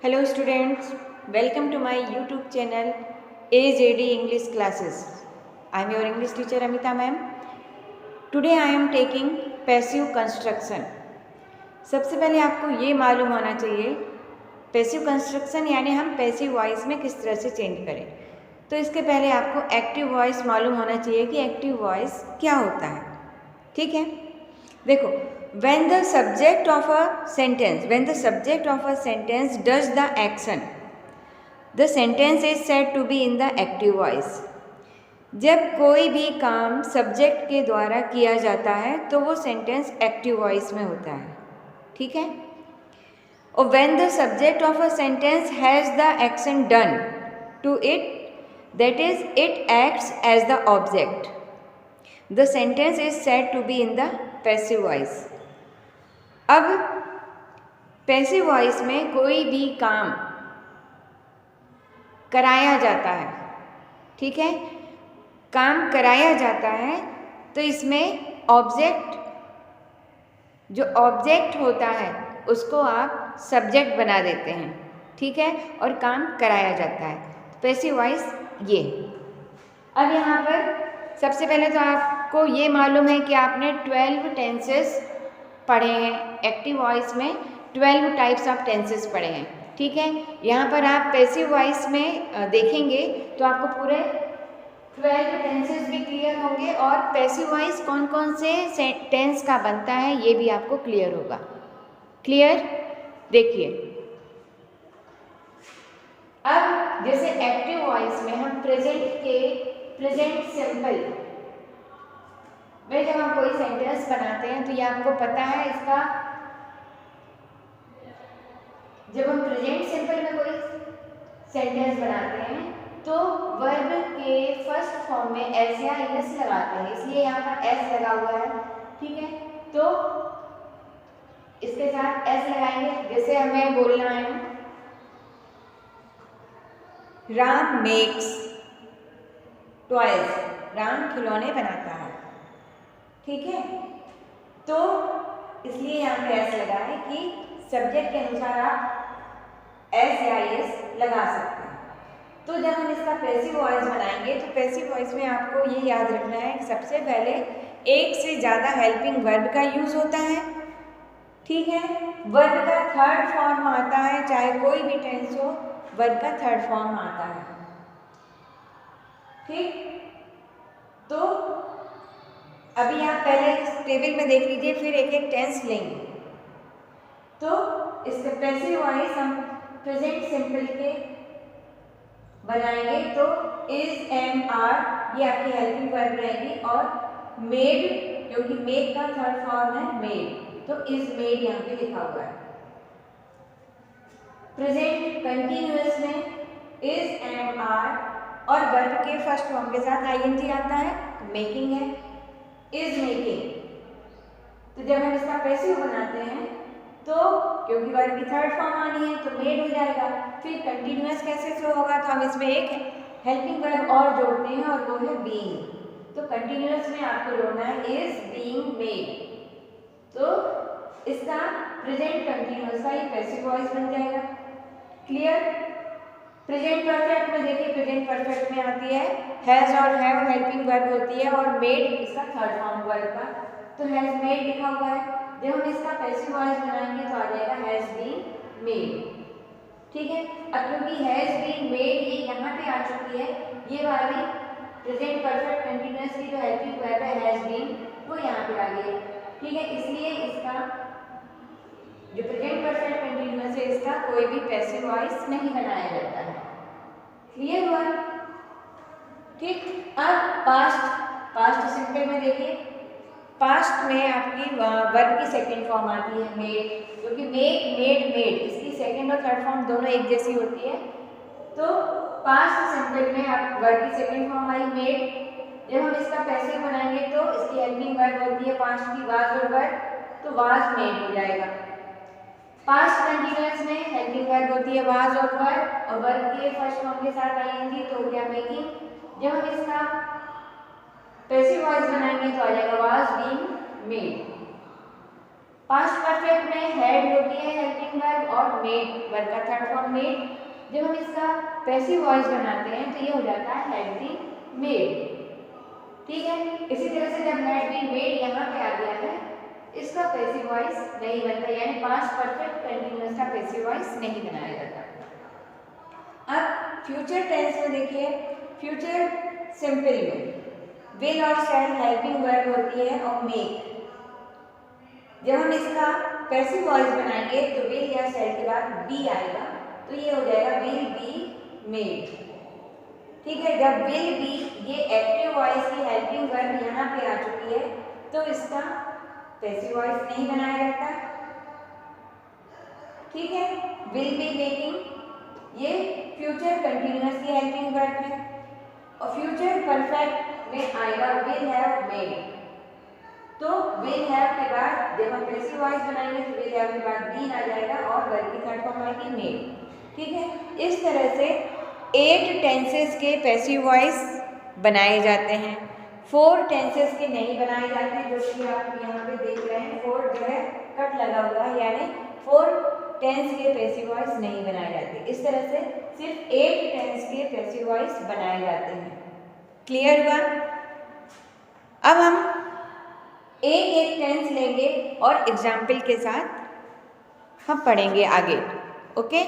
Hello students, welcome to my YouTube channel AJD English Classes. I am your English teacher Amita ma'am. Today I am taking passive construction. सबसे पहले आपको ये मालूम होना चाहिए passive construction यानी हम पैसिव वॉइस में किस तरह से चेंज करें। तो इसके पहले आपको एक्टिव वॉइस मालूम होना चाहिए कि एक्टिव वॉइस क्या होता है। ठीक है, देखो, when the subject of a sentence does the action, the sentence is said to be in the active voice. जब कोई भी काम सब्जेक्ट के द्वारा किया जाता है तो वो सेंटेंस एक्टिव वॉइस में होता है। ठीक है, और when the subject of a sentence has the action done to it, that is it acts as the object, the sentence is said to be in the passive voice. अब passive voice में कोई भी काम कराया जाता है, ठीक है, काम कराया जाता है तो इसमें ऑब्जेक्ट, जो ऑब्जेक्ट होता है उसको आप सब्जेक्ट बना देते हैं। ठीक है, और काम कराया जाता है, पैसिव वॉइस ये। अब यहाँ पर सबसे पहले तो आपको ये मालूम है कि आपने 12 टेंसेस पढ़े हैं। एक्टिव वॉइस में 12 टाइप्स ऑफ टेंसेस पढ़े हैं। ठीक है, यहाँ पर आप पैसिव वॉइस में देखेंगे तो आपको पूरे 12 टेंसेस भी क्लियर होंगे और पैसिव वॉइस कौन कौन से टेंस का बनता है ये भी आपको क्लियर होगा। क्लियर, देखिए, अब जैसे एक्टिव वॉइस में हम प्रेजेंट सिंपल में जब हम कोई सेंटेंस बनाते हैं तो ये आपको पता है इसका, जब हम प्रेजेंट सिंपल में कोई सेंटेंस बनाते हैं तो वर्ब के फर्स्ट फॉर्म में एस या एस लगाते हैं, इसलिए यहाँ पर एस लगा हुआ है। ठीक है, तो इसके साथ एस लगाएंगे। जैसे हमें बोलना है राम मेक्स टॉयज, राम खिलौने बनाता है। ठीक है, तो इसलिए यहाँ पे एस लगा है कि सब्जेक्ट के अनुसार आप एस या एस लगा सकते हैं। तो जब हम इसका पैसिव वॉइस बनाएंगे तो पैसिव वॉइस में आपको ये याद रखना है कि सबसे पहले एक से ज़्यादा हेल्पिंग वर्ब का यूज़ होता है। ठीक है, वर्ब का थर्ड फॉर्म आता है, चाहे कोई भी टेंस हो वर्ब का थर्ड फॉर्म आता है। ठीक, तो अभी आप पहले इस टेबल में देख लीजिए, फिर एक एक टेंस लेंगे। तो इसके पैसिव वॉइस हम प्रेजेंट सिंपल के बनाएंगे तो इज, एम, आर ये आपकी हेल्पिंग वर्ब रहेगी और मेड, क्योंकि मेड का थर्ड फॉर्म है मेड, तो इज मेड यहाँ पे लिखा हुआ है। प्रेजेंट कंटिन्यूअस में इज, एम, आर और वर्ब के फर्स्ट फॉर्म के साथ आईएनजी आता है, मेकिंग है, इज मेकिंग। तो जब हम इसका पैसिव बनाते हैं तो क्योंकि वर्ब की थर्ड फॉर्म आनी है तो मेड हो जाएगा। फिर कंटिन्यूअस कैसे शो होगा, तो हम इसमें एक हेल्पिंग वर्ब और जोड़ते हैं और वो है बीइंग। तो कंटिन्यूअस में आपको जोड़ना है इज बीइंग मेड, तो इसका प्रेजेंट कंटिन्यूअस का ये पैसिव वॉइस बन जाएगा। क्लियर, प्रेजेंट परफेक्ट में देखिए, प्रेजेंट परफेक्ट में आती है हैज और हैव हेल्पिंग वर्ब होती है और मेड इसका थर्ड फॉर्म वर्ब का, तो हैज मेड लिखा हुआ है। जब हम इसका पैसिव वॉइस बनाएंगे तो आ जाएगा हैज बीन मेड। ठीक है, अब क्योंकि हैज बीन मेड ये यहाँ पे आ चुकी है, ये वाली प्रेजेंट परफेक्ट कंटिन्यूअस की जो हेल्पिंग वर्ब है हैज बीन वो यहाँ पे आ गई। ठीक है, इसलिए इसका जो प्रेजेंट परफेक्ट कंटिन्यूअस है इसका कोई भी पैसिव वॉइस नहीं बनाया जाता है। क्लियर हुआ? ठीक, अब पास्ट सिंपल में देखिए, पास्ट में आपकी वर्ब की सेकंड फॉर्म आती है मेड, क्योंकि मेक, मेड, मेड इसकी सेकंड और थर्ड फॉर्म दोनों एक जैसी होती है। तो पास्ट सिंपल में आप वर्ब की सेकंड फॉर्म आई मेड। जब हम इसका पैसिव बनाएंगे तो इसकी हेल्पिंग वर्ब होती है पास्ट की वाज और वर, तो वाज मेड हो जाएगा। पास्ट कंटिन्यूअस में हेल्पिंग वर्ब होती है वाज और वर्ब के फर्स्ट फॉर्म के साथ आएंगी तो हो गया मेकिंग। जब हम इसका पैसिव वॉइस बनाएंगे तो आ जाएगा was being made. Past perfect में हेड होती है हेल्पिंग वर्ब और मेड वर्ब का थर्ड फॉर्म मेड। जब हम इसका पैसिव वॉइस बनाते हैं तो ये हो जाता है हैड बीन मेड। ठीक है, इसी तरह से जब हैड बीन मेड यहाँ पे आ गया है, इसका पैसिव वॉइस नहीं बनता, यानी पास्ट परफेक्ट कंटीन्यूअस का पैसिव वॉइस नहीं बनाया जाता। अब फ्यूचर टेंस में देखिए, फ्यूचर सिंपल में विल और शैल हेल्पिंग वर्ब होती है और मेक। जब हम इसका पैसिव वॉइस बनाएंगे तो विल या शैल के बाद बी आएगा, तो ये हो जाएगा विल बी मेड। ठीक है, जब विल बी ये एक्टिव वॉइस की हेल्पिंग वर्ब यहाँ पे आ चुकी है तो इसका पैसिव वॉइस नहीं बनाया जाता। ठीक है, विल बी मेकिंग ये फ्यूचर कंटीन्यूअस की हेल्पिंग वर्ब है और फ्यूचर परफेक्ट में आएगा विल हैव मेड। तो विल हैव के बाद जब हम पैसिव वॉइस बनाएंगे तो विल हैव के बाद बीन आ जाएगा और वर्ब की थर्ड फॉर्म आएगी मेड। ठीक है, इस तरह से 8 टेंसेस के पैसिव वॉइस बनाए जाते हैं, 4 टेंसेस के नहीं बनाए जाते, जो कि आप यहाँ पे देख रहे हैं 4 जो है कट लगा हुआ है, यानी 4 टेंस के पैसिव वॉइस नहीं बनाए जाते। इस तरह से सिर्फ 8 टेंस के पैसिव वॉइस बनाए जाते हैं। क्लियर हुआ? अब हम एक टेंस लेंगे और एग्जाम्पल के साथ हम पढ़ेंगे आगे। ओके।